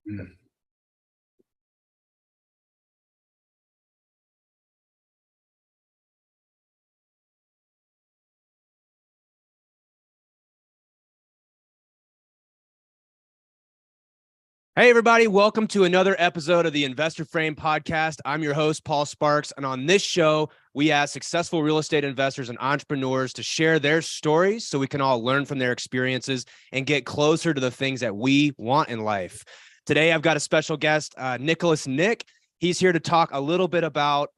Mm. Hey, everybody. Welcome to another episode of the Investor Frame podcast. I'm your host, Paul Sparks. And on this show, we ask successful real estate investors and entrepreneurs to share their stories so we can all learn from their experiences and get closer to the things that we want in life. Today, I've got a special guest, Nicholas Nick. He's here to talk a little bit about,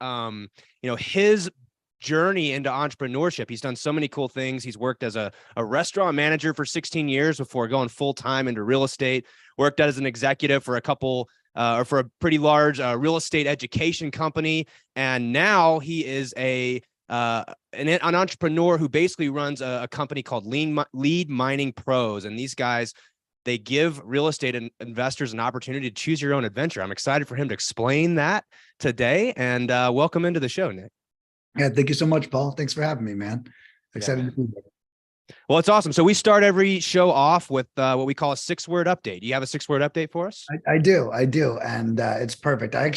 his journey into entrepreneurship. He's done so many cool things. He's worked as a restaurant manager for 16 years before going full-time into real estate, worked as an executive for for a pretty large real estate education company. And now he is an entrepreneur who basically runs a company called Lead Mining Pros. And these guys, they give real estate investors an opportunity to choose your own adventure. I'm excited for him to explain that today. And welcome into the show, Nick. Yeah, thank you so much, Paul. Thanks for having me, man. Excited to be here. Well, it's awesome. So we start every show off with what we call a 6-word update. Do you have a 6-word update for us? I do. And it's perfect. I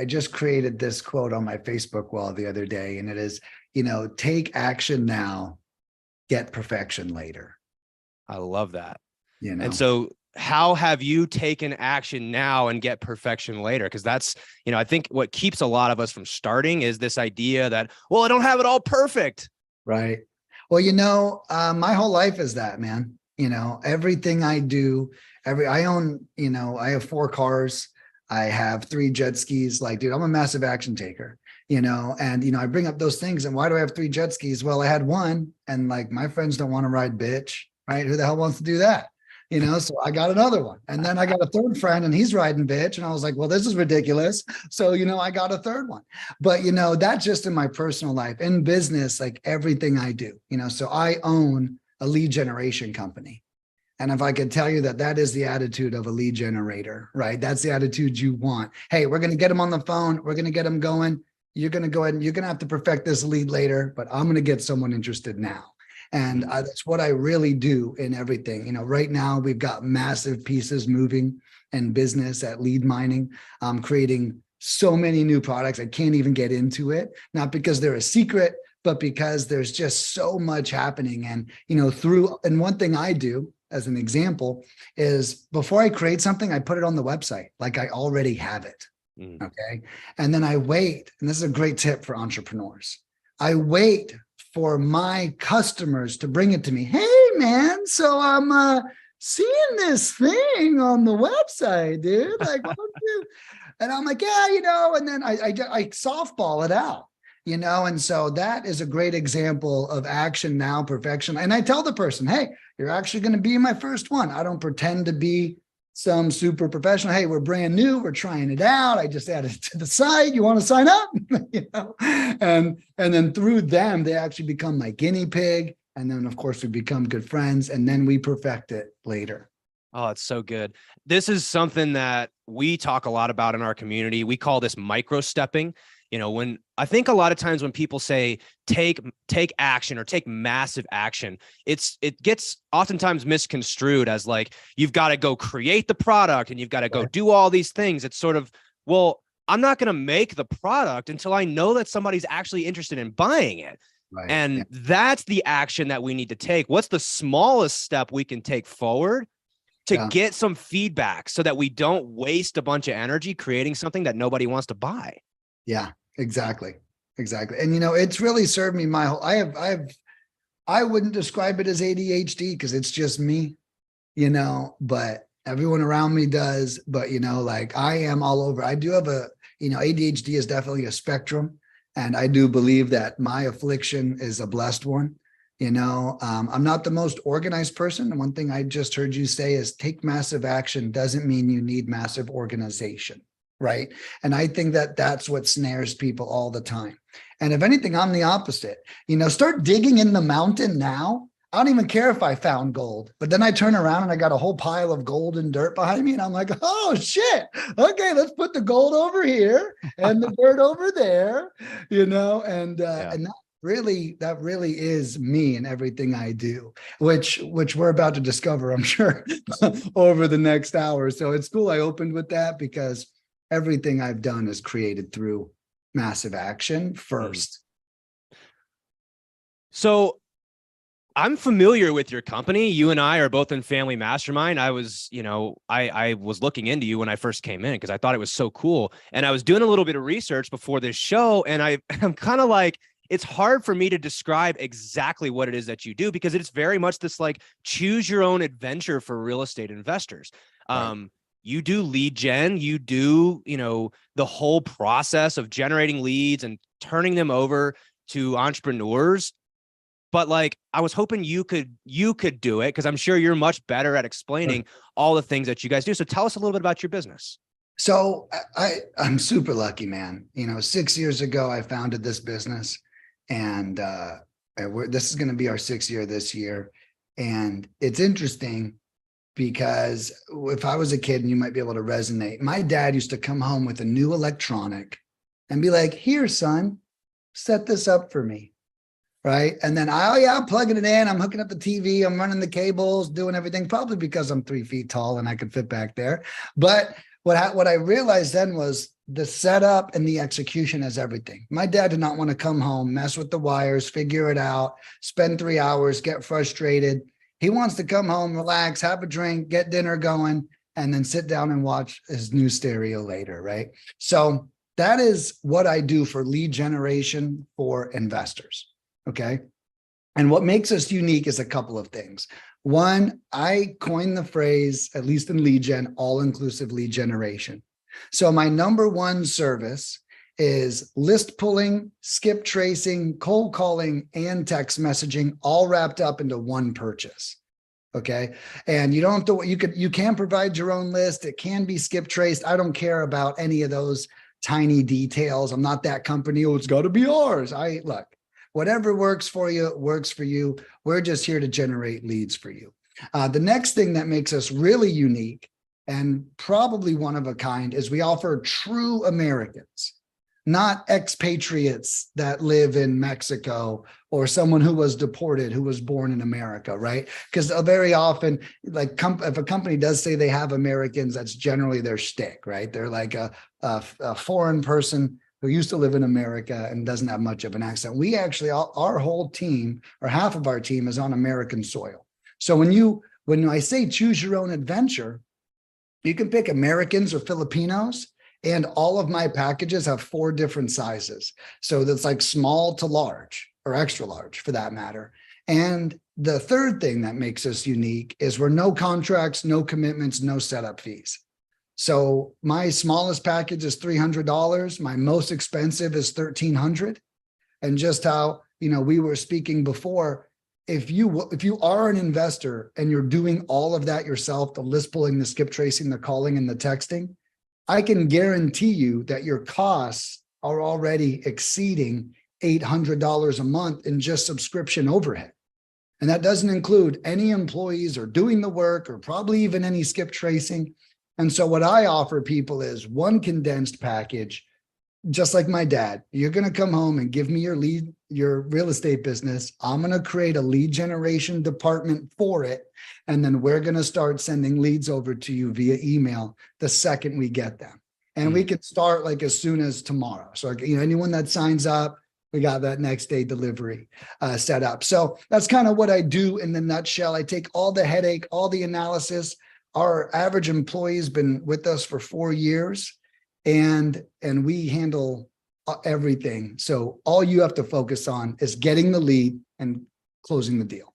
just created this quote on my Facebook wall the other day, and it is, take action now, get perfection later. I love that. And so how have you taken action now and get perfection later? Because that's, I think what keeps a lot of us from starting is this idea that, well, I don't have it all perfect. Right. Well, my whole life is that, man. Everything I do, I own, I have 4 cars. I have 3 jet skis. Like, dude, I'm a massive action taker, and, I bring up those things. And why do I have 3 jet skis? Well, I had 1 and like my friends don't want to ride bitch, right? Who the hell wants to do that? So I got another one, and then I got a 3rd friend and he's riding bitch. And I was like, well, this is ridiculous. So, I got a 3rd one, but that's just in my personal life. In business, like everything I do, so I own a lead generation company. And if I could tell you that is the attitude of a lead generator, right? That's the attitude you want. Hey, we're going to get them on the phone. We're going to get them going. You're going to go ahead and you're going to have to perfect this lead later, but I'm going to get someone interested now. And that's what I really do in everything. Right now we've got massive pieces moving in business at Lead Mining. I'm creating so many new products. I can't even get into it, not because they're a secret, but because there's just so much happening. And, and one thing I do as an example is before I create something, I put it on the website, like I already have it. Okay. And then I wait. And this is a great tip for entrepreneurs. I wait for my customers to bring it to me. Hey, man, so I'm seeing this thing on the website, dude. Like, what you? And I'm like, yeah, and then I softball it out, and so that is a great example of action now, perfection. And I tell the person, hey, you're actually going to be my first one. I don't pretend to be some super professional. Hey, we're brand new. We're trying it out. I just added it to the site. You want to sign up? And then through them, they actually become my guinea pig. And then of course we become good friends, and then we perfect it later. Oh, it's so good. This is something that we talk a lot about in our community. We call this micro stepping. When I think a lot of times when people say take action or take massive action, it gets oftentimes misconstrued as like, you've got to go create the product and you've got to go do all these things. It's sort of, well, I'm not going to make the product until I know that somebody's actually interested in buying it. Right. And that's the action that we need to take. What's the smallest step we can take forward to get some feedback so that we don't waste a bunch of energy creating something that nobody wants to buy? Yeah, exactly. And, it's really served me my whole, I wouldn't describe it as ADHD because it's just me, but everyone around me does. But, like I am all over. I do have ADHD is definitely a spectrum. And I do believe that my affliction is a blessed one. I'm not the most organized person. And one thing I just heard you say is take massive action doesn't mean you need massive organization. Right. And I think that that's what snares people all the time. And if anything, I'm the opposite. Start digging in the mountain now. I don't even care if I found gold, but then I turn around and I got a whole pile of gold and dirt behind me. And I'm like, oh shit. Okay, let's put the gold over here and the dirt over there, and that really is me and everything I do, which we're about to discover, I'm sure, over the next hour. So it's cool I opened with that because everything I've done is created through massive action first. So I'm familiar with your company. You and I are both in Family Mastermind. I was, I was looking into you when I first came in because I thought it was so cool. And I was doing a little bit of research before this show. And I'm kind of like, it's hard for me to describe exactly what it is that you do because it's very much this like choose your own adventure for real estate investors. Right. You do lead gen, you do, the whole process of generating leads and turning them over to entrepreneurs. But like, I was hoping you could do it because I'm sure you're much better at explaining all the things that you guys do. So tell us a little bit about your business. So I'm super lucky, man. 6 years ago, I founded this business and this is going to be our 6th year this year. And it's interesting because if I was a kid, and you might be able to resonate, my dad used to come home with a new electronic and be like, here, son, set this up for me. Right. And then I'm plugging it in. I'm hooking up the TV. I'm running the cables, doing everything, probably because I'm 3 feet tall and I could fit back there. But what I realized then was the setup and the execution is everything. My dad did not want to come home, mess with the wires, figure it out, spend 3 hours, get frustrated. He wants to come home, relax, have a drink, get dinner going, and then sit down and watch his new stereo later. Right. So that is what I do for lead generation for investors. Okay. And what makes us unique is a couple of things. One, I coined the phrase, at least in lead gen, all-inclusive lead generation. So my number one service is list pulling, skip tracing, cold calling, and text messaging, all wrapped up into one purchase. Okay. And you don't have to, you can provide your own list. It can be skip traced. I don't care about any of those tiny details. I'm not that company. Oh, it's got to be ours. Look. Whatever works for you, works for you. We're just here to generate leads for you. The next thing that makes us really unique and probably one of a kind is we offer true Americans, not expatriates that live in Mexico or someone who was deported, who was born in America, right? Because very often, like if a company does say they have Americans, that's generally their shtick, right? They're like a foreign person who used to live in America and doesn't have much of an accent. We actually, our whole team or half of our team is on American soil. So when I say choose your own adventure, you can pick Americans or Filipinos, and all of my packages have 4 different sizes. So that's like small to large or extra large for that matter. And the third thing that makes us unique is we're no contracts, no commitments, no setup fees. So my smallest package is $300. My most expensive is $1,300. And just how, we were speaking before, if you are an investor and you're doing all of that yourself, the list pulling, the skip tracing, the calling, and the texting, I can guarantee you that your costs are already exceeding $800 a month in just subscription overhead. And that doesn't include any employees or doing the work or probably even any skip tracing. And so what I offer people is one condensed package, just like my dad. You're going to come home and give me your real estate business. I'm going to create a lead generation department for it. And then we're going to start sending leads over to you via email the second we get them. And we can start like as soon as tomorrow. So, anyone that signs up, we got that next day delivery set up. So that's kind of what I do in the nutshell. I take all the headache, all the analysis. Our average employee has been with us for 4 years, and we handle everything. So all you have to focus on is getting the lead and closing the deal.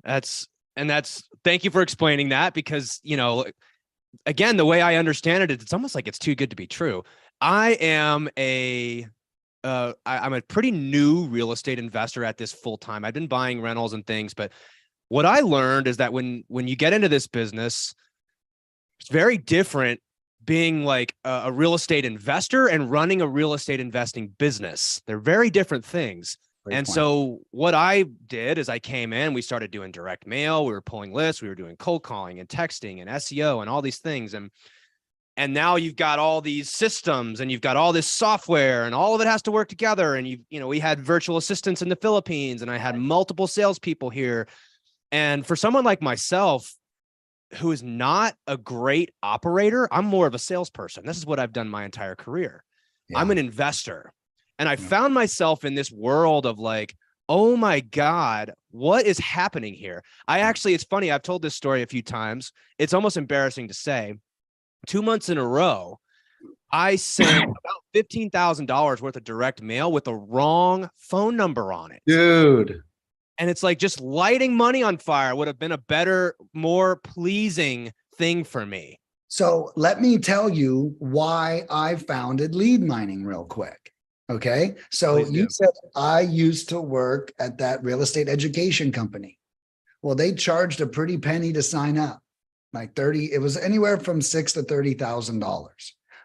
Thank you for explaining that because, again, the way I understand it, it's almost like it's too good to be true. I'm a pretty new real estate investor at this full time. I've been buying rentals and things, but what I learned is that when you get into this business, it's very different being like a real estate investor and running a real estate investing business. They're very different things. Great and point. So what I did is I came in, we started doing direct mail, we were pulling lists, we were doing cold calling and texting and SEO and all these things. And And now you've got all these systems and you've got all this software and all of it has to work together. And we had virtual assistants in the Philippines and I had multiple salespeople here. And for someone like myself, who is not a great operator, I'm more of a salesperson. This is what I've done my entire career. Yeah. I'm an investor. And I found myself in this world of like, oh my God, what is happening here? It's funny. I've told this story a few times. It's almost embarrassing to say. 2 months in a row, I sent about $15,000 worth of direct mail with the wrong phone number on it. Dude. And it's like just lighting money on fire would have been a better, more pleasing thing for me. So let me tell you why I founded lead mining real quick. Okay. So you said I used to work at that real estate education company. Well, they charged a pretty penny to sign up. Like it was anywhere from $6,000 to $30,000.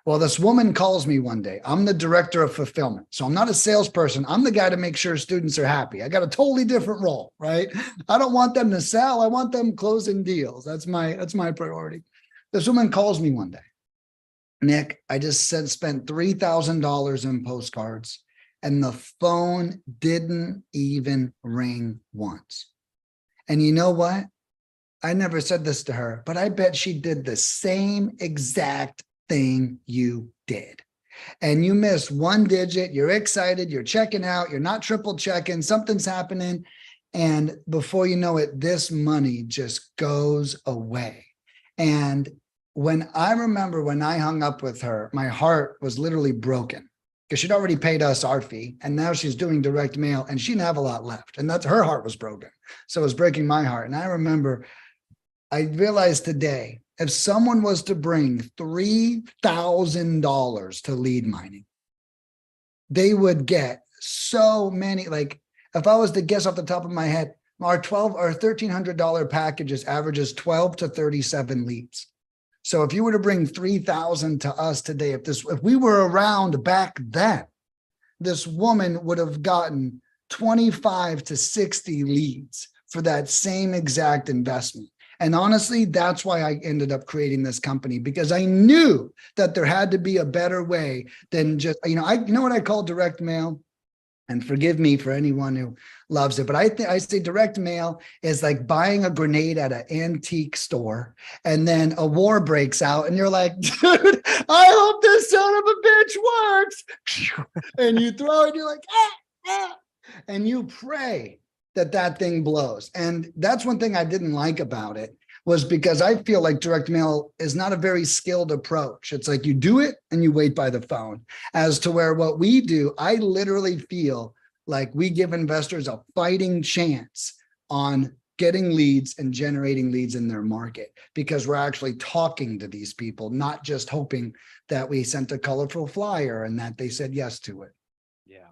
Well, this woman calls me one day. I'm the director of fulfillment. So I'm not a salesperson. I'm the guy to make sure students are happy. I got a totally different role, right? I don't want them to sell. I want them closing deals. That's my priority. This woman calls me one day. Nick, I just spent $3,000 in postcards and the phone didn't even ring once. And you know what? I never said this to her, but I bet she did the same exact thing you did. And you missed one digit, you're excited, you're checking out, you're not triple checking, something's happening. And before you know it, this money just goes away. And when I hung up with her, my heart was literally broken because she'd already paid us our fee. And now she's doing direct mail and she didn't have a lot left. And her heart was broken. So it was breaking my heart. And I realized today, if someone was to bring $3,000 to lead mining, they would get so many, like if I was to guess off the top of my head, our $1,300 packages averages 12 to 37 leads. So if you were to bring 3,000 to us today, if we were around back then, this woman would have gotten 25 to 60 leads for that same exact investment. And honestly, that's why I ended up creating this company, because I knew that there had to be a better way than just, you know what I call direct mail? And forgive me for anyone who loves it, but I say direct mail is like buying a grenade at an antique store and then a war breaks out and you're like, dude, I hope this son of a bitch works. And you throw it, you're like, and you pray that thing blows. And that's one thing I didn't like about it, was because I feel like direct mail is not a very skilled approach. It's like you do it and you wait by the phone, as to where what we do, I literally feel like we give investors a fighting chance on getting leads and generating leads in their market, because we're actually talking to these people, not just hoping that we sent a colorful flyer and that they said yes to it. Yeah.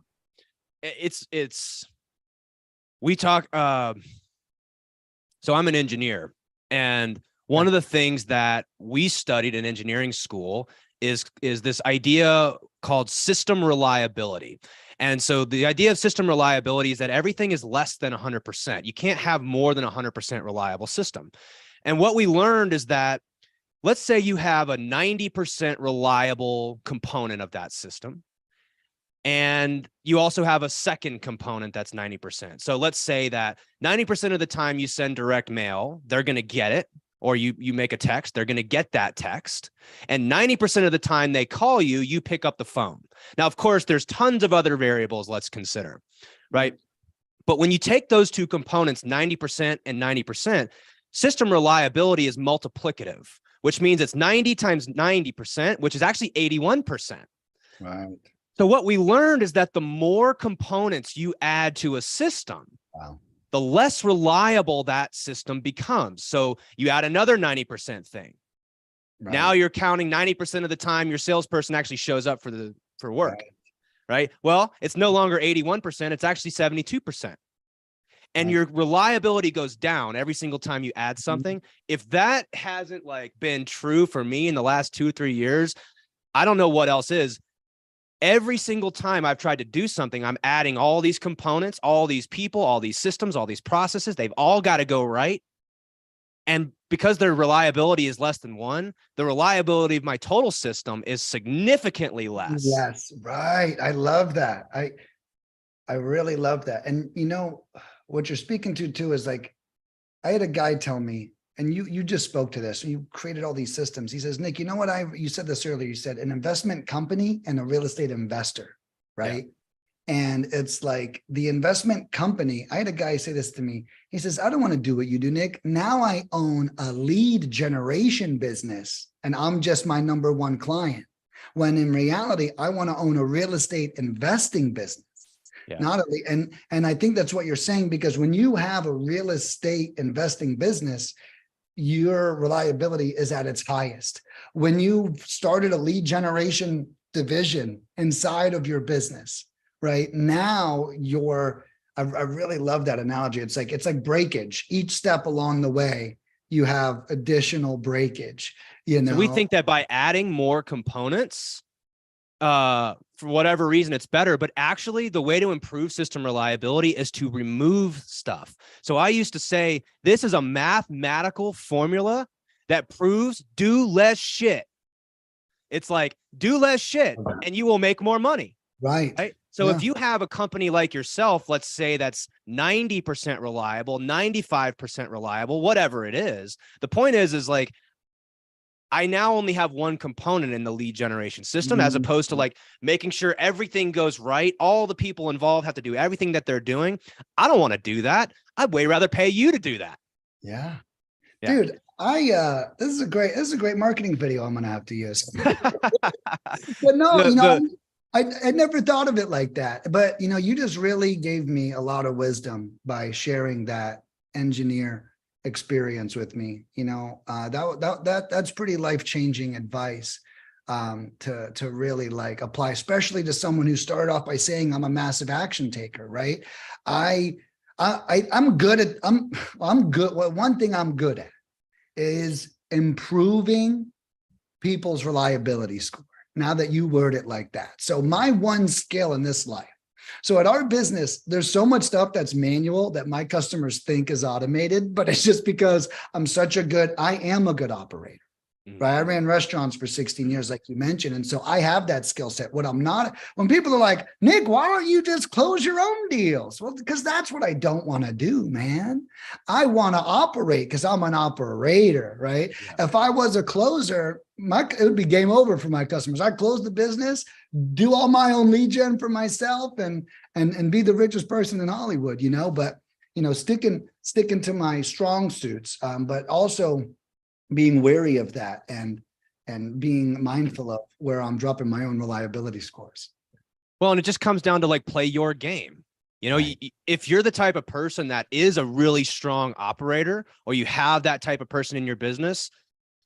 We talk, so I'm an engineer, and one of the things that we studied in engineering school is this idea called system reliability. And so the idea of system reliability is that everything is less than 100%. You can't have more than 100% reliable system. And what we learned is that, let's say you have a 90% reliable component of that system, and you also have a second component that's 90%. So let's say that 90% of the time you send direct mail, they're going to get it, or you make a text, they're going to get that text. And 90% of the time they call you, you pick up the phone. Now, of course, there's tons of other variables let's consider, right? But when you take those two components, 90% and 90%, system reliability is multiplicative, which means it's 90 times 90%, which is actually 81%. Right. So what we learned is that the more components you add to a system, the less reliable that system becomes. So you add another 90% thing. Right. Now you're counting 90% of the time your salesperson actually shows up for work, right? Well, it's no longer 81%, it's actually 72%. And your reliability goes down every single time you add something. If that hasn't been true for me in the last 2 or 3 years, I don't know what else is. Every single time I've tried to do something, I'm adding all these components, all these people, all these systems, all these processes. They've all got to go right. And because their reliability is less than 1, the reliability of my total system is significantly less. Yes, right. I love that. I really love that. And you know, what you're speaking to too is like, I had a guy tell me, and you just spoke to this, you created all these systems. He says, Nick, you know what you said this earlier, you said an investment company and a real estate investor, right? Yeah. And it's like the investment company. I had a guy say this to me. He says, I don't want to do what you do, Nick. Now I own a lead generation business and I'm just my number one client. When in reality, I want to own a real estate investing business. Yeah. Not only, and I think that's what you're saying, because when you have a real estate investing business, your reliability is at its highest. When you started a lead generation division inside of your business, right now I really love that analogy. It's like breakage. Each step along the way, you have additional breakage. You know, so we think that by adding more components, for whatever reason, it's better. But actually, the way to improve system reliability is to remove stuff. So I used to say, this is a mathematical formula that proves do less shit. It's like, do less shit and you will make more money. Right. So if you have a company like yourself, let's say that's 90% reliable, 95% reliable, whatever it is, the point is like, I now only have one component in the lead generation system, as opposed to like making sure everything goes right. All the people involved have to do everything that they're doing. I don't want to do that. I'd way rather pay you to do that. Yeah. Dude, this is a great marketing video I'm going to have to use. But no, I never thought of it like that. But, you know, you just really gave me a lot of wisdom by sharing that engineer experience with me. You know, that's pretty life-changing advice to really like apply, especially to someone who started off by saying I'm a massive action taker, right? I'm good. Well, one thing I'm good at is improving people's reliability score. Now that you word it like that. So my one skill in this life. So at our business, there's so much stuff that's manual that my customers think is automated, but it's just because I am a good operator. Right. I ran restaurants for 16 years, like you mentioned. And so I have that skill set. When people are like, Nick, why don't you just close your own deals? Well, because that's what I don't want to do, man. I want to operate because I'm an operator, right? Yeah. If I was a closer, it would be game over for my customers. I close the business, do all my own lead gen for myself and be the richest person in Hollywood, you know, but, you know, sticking to my strong suits, but also being wary of that and being mindful of where I'm dropping my own reliability scores. Well, and it just comes down to like, play your game. You know, right. If you're the type of person that is a really strong operator, or you have that type of person in your business,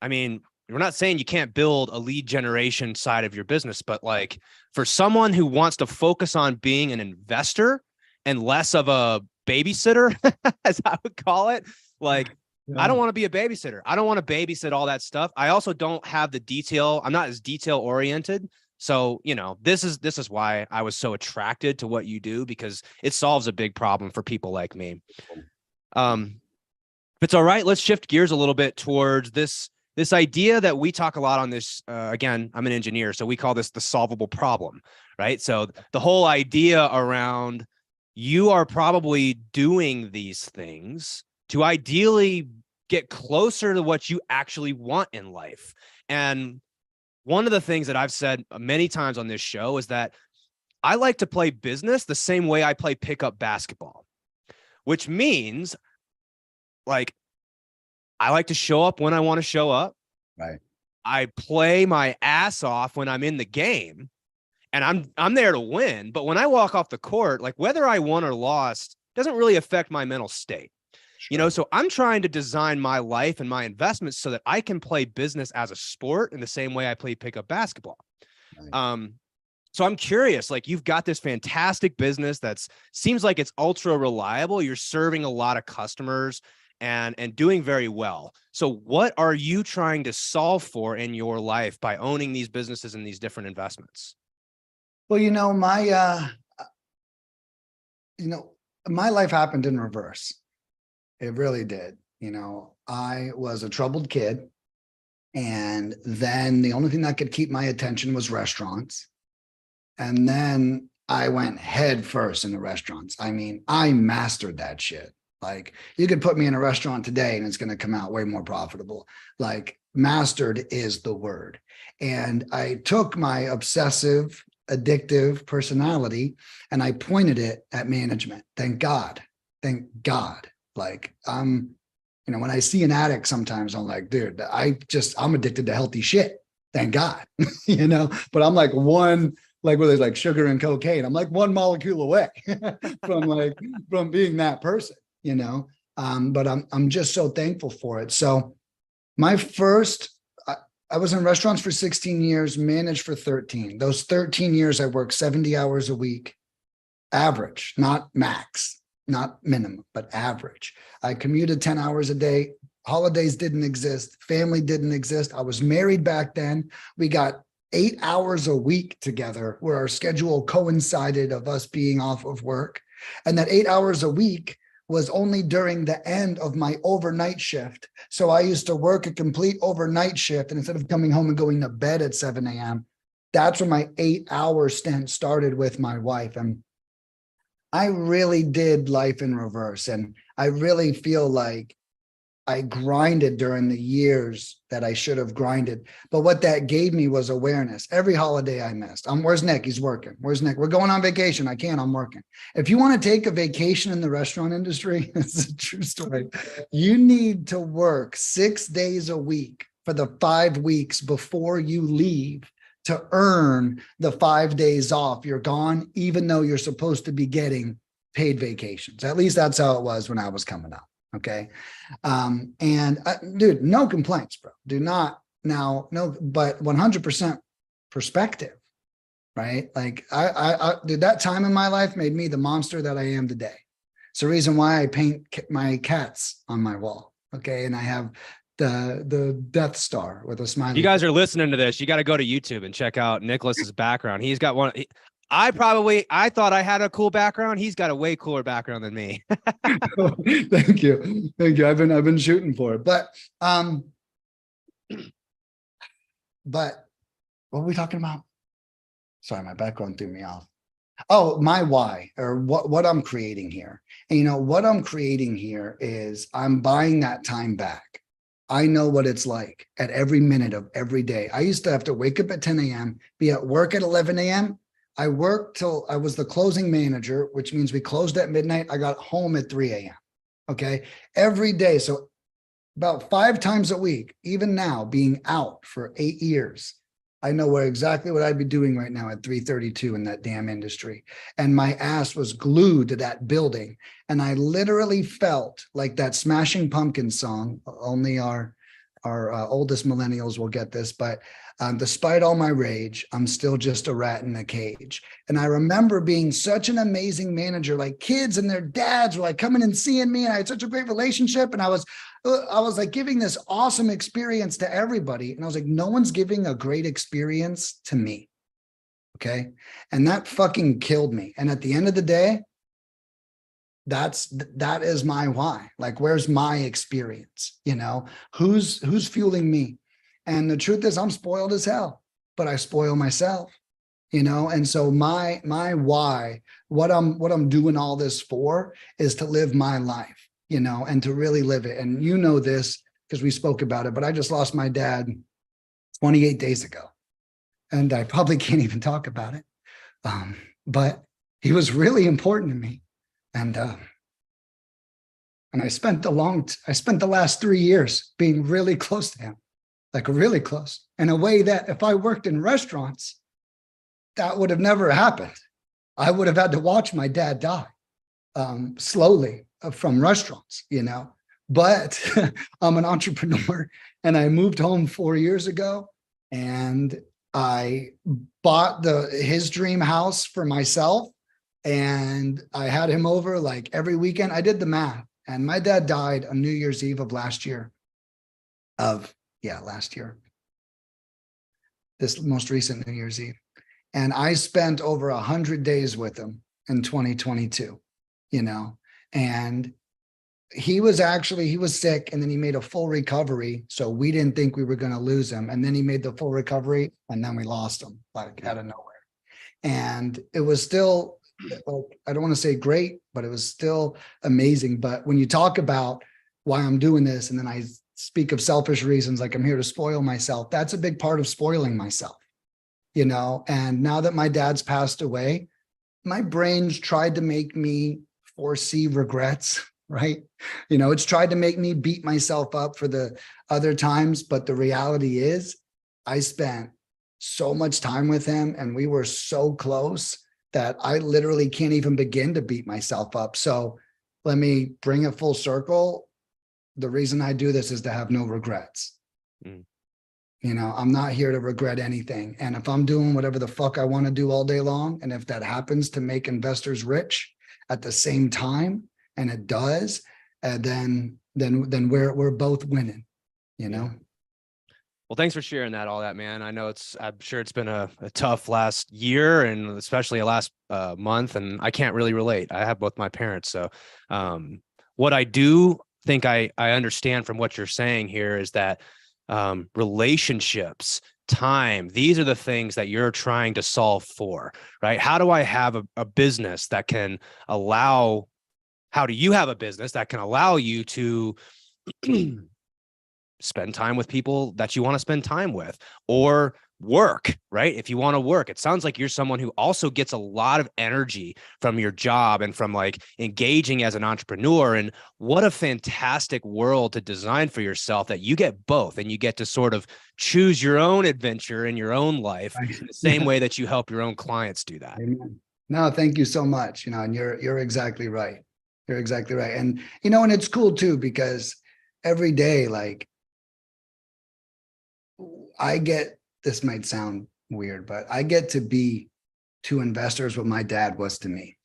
I mean, we're not saying you can't build a lead generation side of your business, but like for someone who wants to focus on being an investor and less of a babysitter, as I would call it, like, I don't want to be a babysitter. I don't want to babysit all that stuff. I also don't have the detail. I'm not as detail oriented. So, you know, this is why I was so attracted to what you do, because it solves a big problem for people like me. If it's all right, let's shift gears a little bit towards this idea that we talk a lot on this. Again, I'm an engineer, so we call this the solvable problem, right? So the whole idea around you are probably doing these things to ideally get closer to what you actually want in life. And one of the things that I've said many times on this show is that I like to play business the same way I play pickup basketball, which means like I like to show up when I want to show up. Right. I play my ass off when I'm in the game, and I'm there to win. But when I walk off the court, like whether I won or lost doesn't really affect my mental state. Sure. You know, so I'm trying to design my life and my investments so that I can play business as a sport in the same way I play pickup basketball. Right. So I'm curious, like you've got this fantastic business that seems like it's ultra reliable. You're serving a lot of customers and doing very well. So what are you trying to solve for in your life by owning these businesses and these different investments? Well, you know, my life happened in reverse. It really did. You know, I was a troubled kid. And then the only thing that could keep my attention was restaurants. And then I went head first into restaurants. I mean, I mastered that shit. Like, you could put me in a restaurant today and it's going to come out way more profitable. Like, mastered is the word. And I took my obsessive, addictive personality and I pointed it at management. Thank God. Thank God. Like, when I see an addict, sometimes I'm like, dude, I'm addicted to healthy shit. Thank God. But I'm like one, like where there's like sugar and cocaine. I'm like one molecule away from being that person, but I'm just so thankful for it. So I was in restaurants for 16 years, managed for 13. Those 13 years, I worked 70 hours a week, average, not max, not minimum, but average. I commuted 10 hours a day. Holidays didn't exist. Family didn't exist. I was married back then. We got 8 hours a week together where our schedule coincided of us being off of work. And that 8 hours a week was only during the end of my overnight shift. So I used to work a complete overnight shift. And instead of coming home and going to bed at 7 a.m., that's when my 8-hour stint started with my wife. And I really did life in reverse. And I really feel like I grinded during the years that I should have grinded. But what that gave me was awareness. Every holiday I missed. Where's Nick? He's working. Where's Nick? We're going on vacation. I can't. I'm working. If you want to take a vacation in the restaurant industry, it's a true story. You need to work 6 days a week for the 5 weeks before you leave to earn the 5 days off. You're gone, even though you're supposed to be getting paid vacations. At least that's how it was when I was coming up. Okay. Dude, no complaints, bro. Do not now, no, but 100% perspective, right? Like dude, that time in my life made me the monster that I am today. It's the reason why I paint my cats on my wall. Okay. And I have the Death Star with a smiley. You guys are listening to this. You got to go to YouTube and check out Nicholas's background. He's got one. I thought I had a cool background. He's are a way cooler background than me. Thank you. I've been shooting for it, but what were we talking about? Sorry, my background threw me off. Oh, my why, or what I'm creating here. And what I'm creating here is I'm buying that time back. I know what it's like at every minute of every day. I used to have to wake up at 10 a.m., be at work at 11 a.m. I worked till I was the closing manager, which means we closed at midnight. I got home at 3 a.m. Okay. Every day. So about 5 times a week, even now being out for 8 years, I know exactly what I'd be doing right now at 3:32 in that damn industry. And my ass was glued to that building. And I literally felt like that Smashing Pumpkins song. Only our oldest millennials will get this, but despite all my rage, I'm still just a rat in a cage. And I remember being such an amazing manager, like kids and their dads were like coming and seeing me. And I had such a great relationship. And I was like giving this awesome experience to everybody. And I was like, no one's giving a great experience to me. Okay. And that fucking killed me. And at the end of the day, that is my why. Like, where's my experience? Who's fueling me? And the truth is, I'm spoiled as hell, but I spoil myself, and so my why, what I'm doing all this for is to live my life, and to really live it. And this because we spoke about it, but I just lost my dad 28 days ago, and I probably can't even talk about it. But he was really important to me. And I spent the last 3 years being really close to him, like really close, in a way that if I worked in restaurants, that would have never happened. I would have had to watch my dad die slowly from restaurants, but I'm an entrepreneur and I moved home 4 years ago and I bought his dream house for myself. And I had him over like every weekend. I did the math, and my dad died on New Year's Eve of last year. This most recent New Year's Eve. And I spent over 100 days with him in 2022, and he was sick, and then he made a full recovery. So we didn't think we were going to lose him. And then he made the full recovery, and then we lost him like out of nowhere. And it was still, I don't want to say great, but it was still amazing. But when you talk about why I'm doing this, and then I speak of selfish reasons, like I'm here to spoil myself, that's a big part of spoiling myself, you know? And now that my dad's passed away, my brain's tried to make me foresee regrets, right? You know, it's tried to make me beat myself up for the other times. But the reality is, I spent so much time with him and we were so close that I literally can't even begin to beat myself up. So let me bring it full circle. The reason I do this is to have no regrets. Mm. You know, I'm not here to regret anything. And if I'm doing whatever the fuck I want to do all day long, and if that happens to make investors rich at the same time, and it does, then we're both winning, you know? Well, thanks for sharing all that, man. I'm sure it's been a tough last year, and especially a last month, and I can't really relate. I have both my parents. So what I do think I understand from what you're saying here is that relationships, time, these are the things that you're trying to solve for, right? How do I have a business that can allow, how do you have a business that can allow you to spend time with people that you want to spend time with, or work, right? If you want to work, it sounds like you're someone who also gets a lot of energy from your job and from like engaging as an entrepreneur. And what a fantastic world to design for yourself, that you get both, and you get to sort of choose your own adventure in your own life, in the same way that you help your own clients do that. Amen. No, thank you so much. You know, and you're exactly right. You're exactly right. And, you know, and it's cool too, because every day, like, I get, this might sound weird, but I get to be to investors what my dad was to me,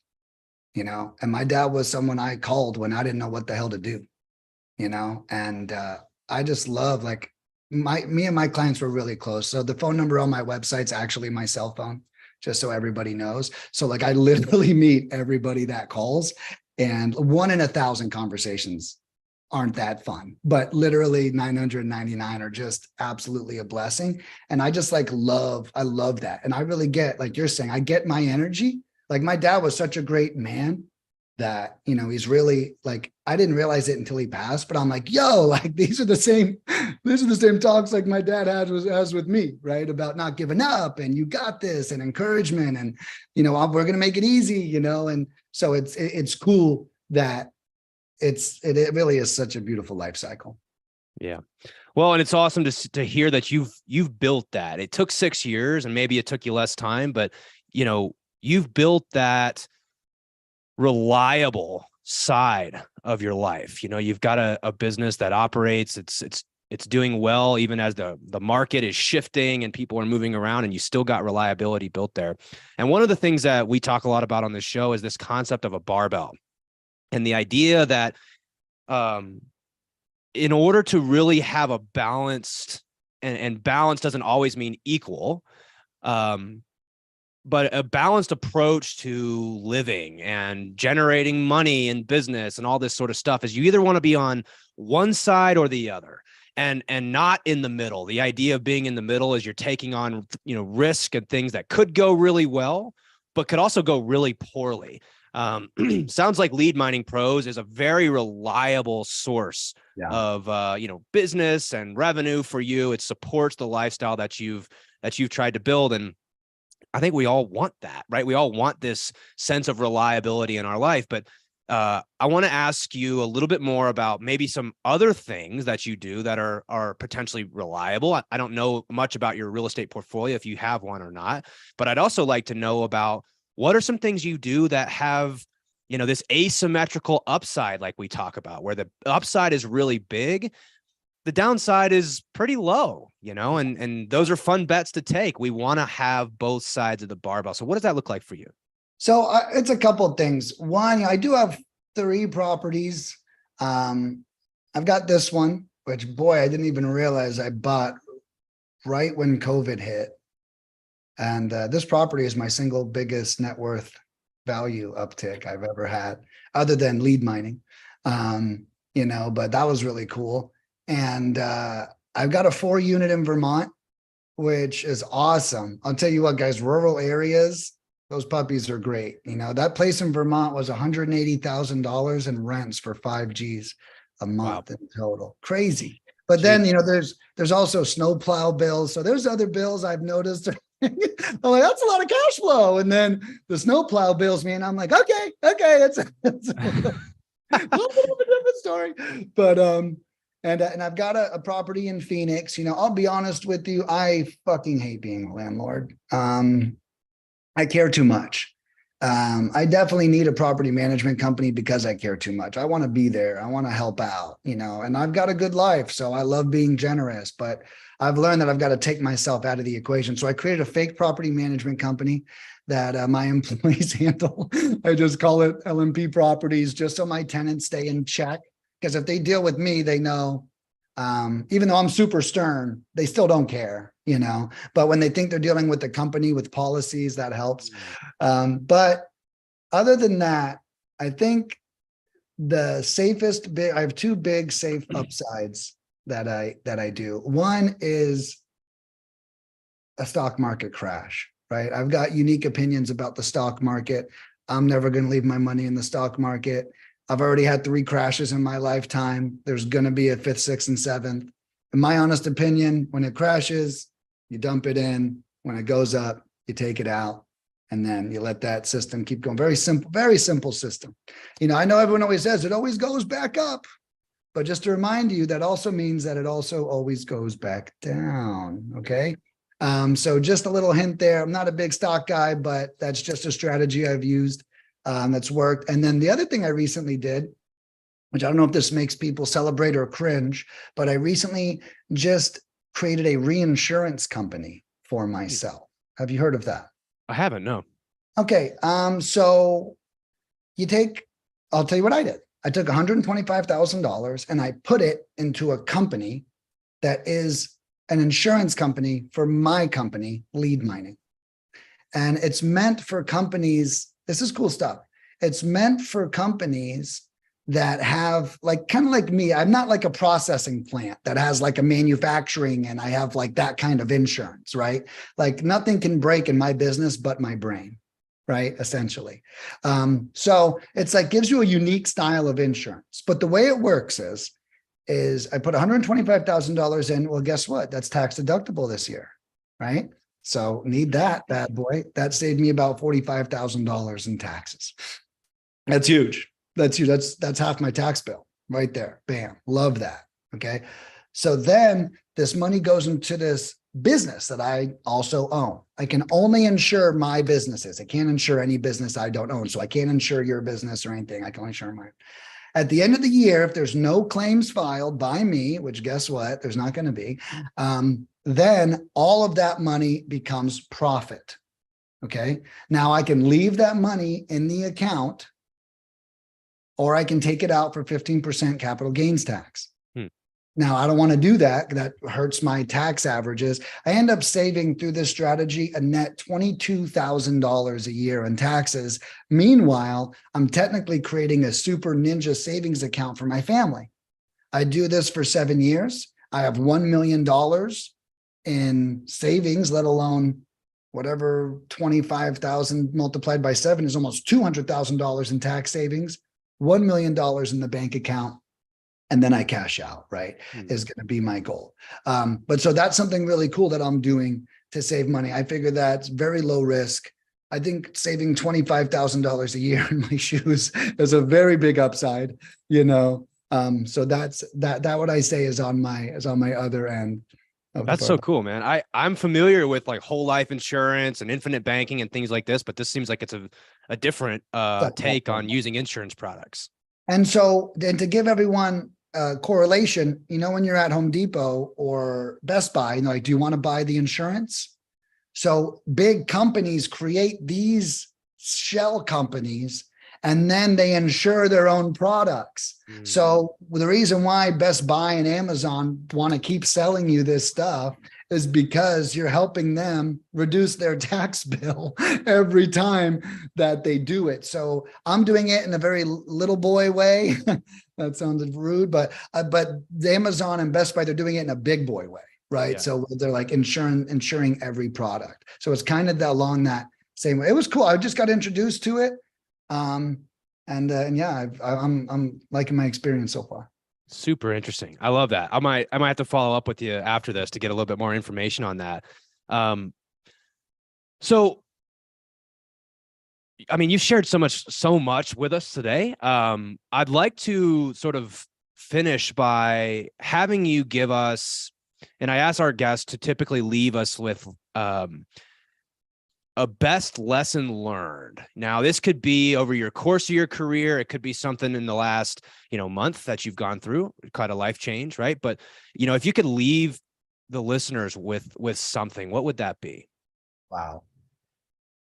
you know, and my dad was someone I called when I didn't know what the hell to do, you know, and I just love, like, me and my clients were really close. So the phone number on my website's actually my cell phone, just so everybody knows. So like, I literally meet everybody that calls, and 1 in 1,000 conversations aren't that fun, but literally 999 are just absolutely a blessing. And I just like I love that. And I really get, like you're saying, I get my energy. Like, my dad was such a great man that, you know, he's really like, I didn't realize it until he passed, but I'm like, yo, like, these are the same talks like my dad has with me, right? About not giving up, and you got this, and encouragement, and, you know, we're going to make it easy, you know? And so it's cool that it really is such a beautiful life cycle. Yeah. Well, and it's awesome to hear that you've built that. It took 6 years, and maybe it took you less time, but, you know, you've built that reliable side of your life. You know, you've got a business that operates, it's doing well, even as the market is shifting and people are moving around, and you still got reliability built there. And one of the things that we talk a lot about on this show is this concept of a barbell. And the idea that in order to really have a balanced, and balance doesn't always mean equal, but a balanced approach to living and generating money in business and all this sort of stuff, is you either want to be on one side or the other, and not in the middle. The idea of being in the middle is you're taking on, you know, risk and things that could go really well, but could also go really poorly. Sounds like Lead Mining Pros is a very reliable source of, you know, business and revenue for you. It supports the lifestyle that you've tried to build. And I think we all want that, right? We all want this sense of reliability in our life. But I want to ask you a little bit more about maybe some other things that you do that are potentially reliable. I don't know much about your real estate portfolio, if you have one or not, but I'd also like to know about, what are some things you do that have, you know, this asymmetrical upside, like we talk about, where the upside is really big, the downside is pretty low, you know, and those are fun bets to take. We want to have both sides of the barbell. So what does that look like for you? So it's a couple of things. One, I do have 3 properties. I've got this one, which, boy, I didn't even realize I bought right when COVID hit. And this property is my single biggest net worth value uptick I've ever had, other than lead mining. but that was really cool. And I've got a 4-unit in Vermont, which is awesome. I'll tell you what, guys, rural areas, those puppies are great. That place in Vermont was $180,000 in rents for 5Gs a month in total. Crazy. But then, there's also snowplow bills. So there's other bills I've noticed. I'm like, that's a lot of cash flow. And then the snowplow bills me, and I'm like, okay, it's a little bit of a different story. But and I've got a property in Phoenix. I'll be honest with you, I fucking hate being a landlord. I care too much. I definitely need a property management company because I care too much. I want to be there. I want to help out, and I've got a good life. So I love being generous, but I've learned that I've got to take myself out of the equation. So I created a fake property management company that my employees handle. I just call it LMP Properties, just so my tenants stay in check. Because if they deal with me, they know, even though I'm super stern, they still don't care, but when they think they're dealing with the company with policies, that helps. But other than that, I think the safest I have 2 big safe upsides that I do. One is a stock market crash, right? I've got unique opinions about the stock market. I'm never going to leave my money in the stock market. I've already had 3 crashes in my lifetime. There's going to be a 5th, 6th, and 7th. In my honest opinion, when it crashes, you dump it in. When it goes up, you take it out, and then you let that system keep going. Very simple system. I know everyone always says it always goes back up, but just to remind you, that also means that it also always goes back down. Okay. So just a little hint there. I'm not a big stock guy, but that's just a strategy I've used. That's worked. And then the other thing I recently did, which I don't know if this makes people celebrate or cringe, but I recently just created a reinsurance company for myself. Have you heard of that? I haven't, no. Okay. So I'll tell you what I did. I took $125,000 and I put it into a company that is an insurance company for my company, Lead Mining. And it's meant for companies. This is cool stuff. It's meant for companies that have kind of like me. I'm not like a processing plant that has like a manufacturing and I have like that kind of insurance, right? Like nothing can break in my business but my brain, right? Essentially. So it's like gives you a unique style of insurance. But the way it works is I put $125,000 in. Well, guess what? That's tax deductible this year, right? So need that bad boy. That saved me about $45,000 in taxes. That's huge. That's huge. That's half my tax bill right there. Bam. Love that. Okay. So then this money goes into this business that I also own. I can only insure my businesses. I can't insure any business I don't own. So I can't insure your business or anything. I can only insure mine. At the end of the year, if there's no claims filed by me, which guess what? There's not going to be. Then all of that money becomes profit. Okay. Now I can leave that money in the account, or I can take it out for 15% capital gains tax. Now I don't want to do that. That hurts my tax averages. I end up saving through this strategy a net $22,000 a year in taxes. Meanwhile, I'm technically creating a super ninja savings account for my family. I do this for 7 years. I have $1 million in savings, let alone whatever 25,000 multiplied by 7 is almost $200,000 in tax savings, $1 million in the bank account. And then I cash out, right? Is going to be my goal. But so that's something really cool that I'm doing to save money. I figure that's very low risk. I think saving $25,000 a year in my shoes is a very big upside, So that's what I say is on my other end. That's so cool, man. I'm familiar with like whole life insurance and infinite banking and things like this, but this seems like it's a different take on using insurance products. And so then to give everyone a correlation, when you're at Home Depot or Best Buy, like, do you want to buy the insurance? So big companies create these shell companies And then they insure their own products. So the reason why Best Buy and Amazon want to keep selling you this stuff is because you're helping them reduce their tax bill every time that they do it. So I'm doing it in a very little boy way. That sounded rude, but Amazon and Best Buy, they're doing it in a big boy way, right? Yeah. So they're like insuring every product. So it's kind of along that same way. It was cool. I just got introduced to it. And yeah, I'm liking my experience so far. Super interesting. I love that. I might have to follow up with you after this to get a little bit more information on that. So, I mean, you've shared so much with us today. I'd like to sort of finish by having you give us, and I ask our guests to typically leave us with, a best lesson learned. Now, this could be over your course of your career. It could be something in the last, month that you've gone through, quite a life change, right? But, if you could leave the listeners with something, what would that be? Wow.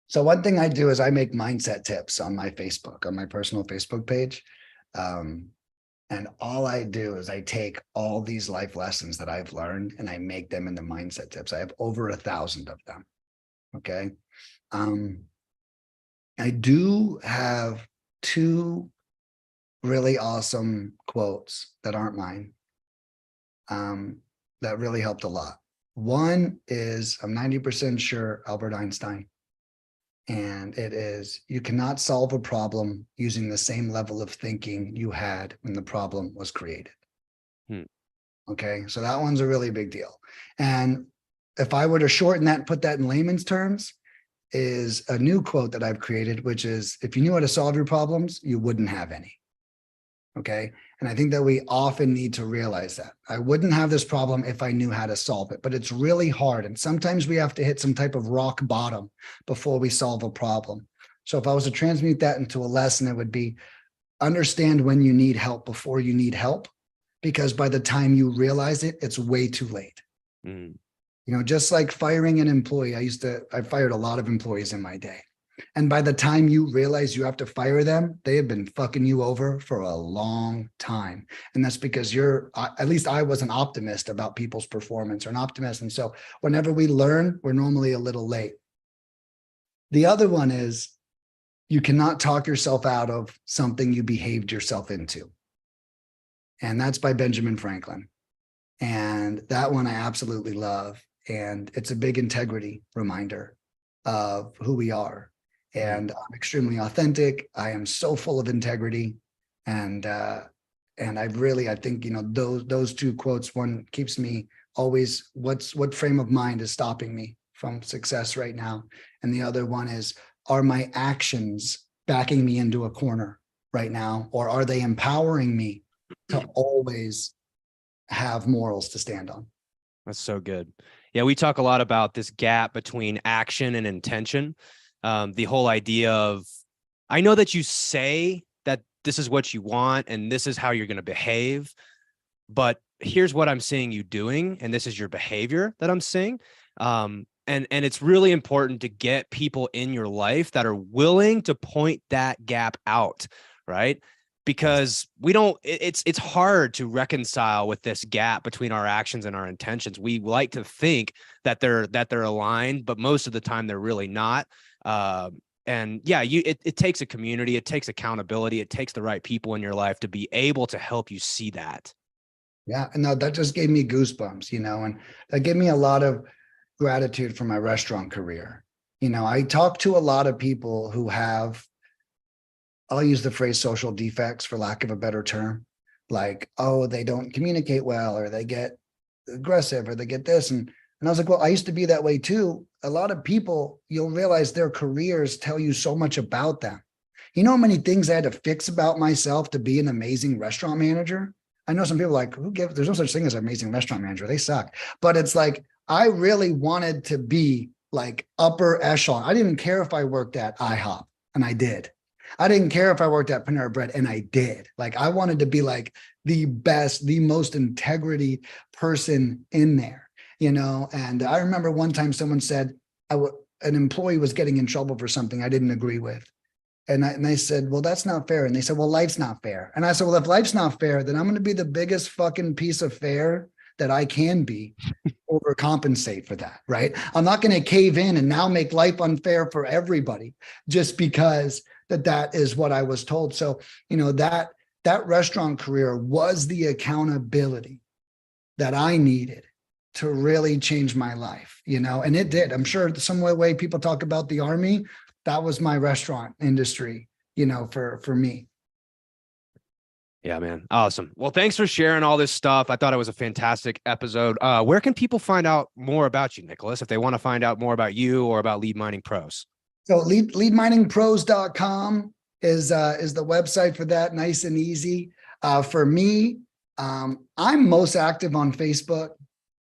So one thing I do is I make mindset tips on my Facebook, on my personal Facebook page. And all I do is I take all these life lessons that I've learned and I make them into mindset tips. I have over 1,000 of them. Okay. I do have 2 really awesome quotes that aren't mine, that really helped a lot. One is, I'm 90% sure, Albert Einstein. And it is, you cannot solve a problem using the same level of thinking you had when the problem was created. Okay. So that one's a really big deal. And if I were to shorten that and put that in layman's terms, is a new quote that I've created, which is, if you knew how to solve your problems, you wouldn't have any. Okay. And I think that we often need to realize that I wouldn't have this problem if I knew how to solve it, but it's really hard. And sometimes we have to hit some type of rock bottom before we solve a problem. So if I was to transmute that into a lesson, it would be, understand when you need help before you need help, because by the time you realize it, it's way too late. Just like firing an employee, I fired a lot of employees in my day. And by the time you realize you have to fire them, they have been fucking you over for a long time. And that's because at least I was an optimist about people's performance, or an optimist. And so whenever we learn, we're normally a little late. The other one is, you cannot talk yourself out of something you behaved yourself into. And that's by Benjamin Franklin. And that one I absolutely love. And it's a big integrity reminder of who we are. And I'm extremely authentic. I am so full of integrity. And I think, those 2 quotes, one keeps me always, what frame of mind is stopping me from success right now? And the other one is, are my actions backing me into a corner right now? Or are they empowering me to always have morals to stand on? That's so good. Yeah, we talk a lot about this gap between action and intention. The whole idea of, I know that you say that this is what you want and this is how you're going to behave, but here's what I'm seeing you doing, and this is your behavior that I'm seeing. And it's really important to get people in your life that are willing to point that gap out, right? Because it's hard to reconcile with this gap between our actions and our intentions. We like to think that they're aligned, but most of the time they're really not. And yeah, it takes a community, it takes accountability, it takes the right people in your life to be able to help you see that. Yeah. And that just gave me goosebumps, and that gave me a lot of gratitude for my restaurant career. I talk to a lot of people who have, I'll use the phrase social defects for lack of a better term, like, oh, they don't communicate well, or they get aggressive, or they get this. And I was like, well, I used to be that way too. A lot of people, you'll realize their careers tell you so much about them. You know how many things I had to fix about myself to be an amazing restaurant manager? I know some people are like, there's no such thing as an amazing restaurant manager. They suck. But it's like, I really wanted to be like upper echelon. I didn't even care if I worked at IHOP, and I did. I didn't care if I worked at Panera Bread, and I did. Like, I wanted to be like the best, the most integrity person in there, And I remember one time someone said an employee was getting in trouble for something I didn't agree with. And I said, well, that's not fair. And they said, well, life's not fair. And I said, well, if life's not fair, then I'm going to be the biggest fucking piece of fair that I can be, overcompensate for that, right? I'm not going to cave in and now make life unfair for everybody just because that is what I was told. So, that restaurant career was the accountability that I needed to really change my life, and it did. I'm sure some way people talk about the army, that was my restaurant industry, for me. Yeah, man. Awesome. Well, thanks for sharing all this stuff. I thought it was a fantastic episode. Where can people find out more about you, Nicholas, if they want to find out more about you or about Lead Mining Pros? So leadminingpros.com is the website for that. Nice and easy. For me, I'm most active on Facebook.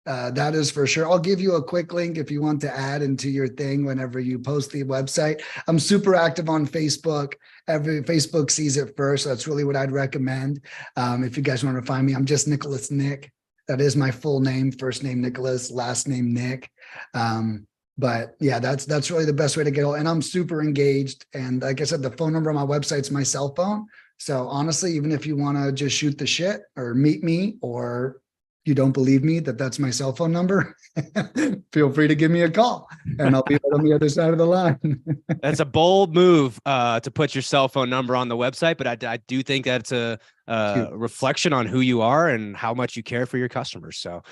That is for sure. I'll give you a quick link if you want to add into your thing whenever you post the website. I'm super active on Facebook. Facebook sees it first. So that's really what I'd recommend. If you guys want to find me, I'm just Nicholas Nick. That is my full name, first name Nicholas, last name Nick. But yeah, that's really the best way to get. And I'm super engaged. And like I said, the phone number on my website is my cell phone. So honestly, even if you want to just shoot the shit or meet me, or you don't believe me that's my cell phone number, feel free to give me a call and I'll be right on the other side of the line. That's a bold move to put your cell phone number on the website, but I do think that's a reflection on who you are and how much you care for your customers. So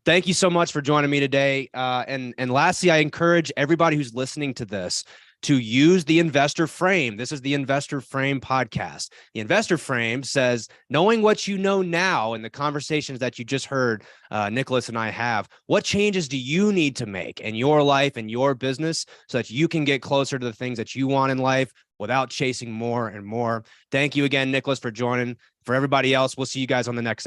thank you so much for joining me today. And lastly, I encourage everybody who's listening to this to use the Investor Frame. This is the Investor Frame podcast. The Investor Frame says, knowing what you know now in the conversations that you just heard Nicholas and I have, what changes do you need to make in your life and your business so that you can get closer to the things that you want in life without chasing more and more? Thank you again, Nicholas, for joining. For everybody else, we'll see you guys on the next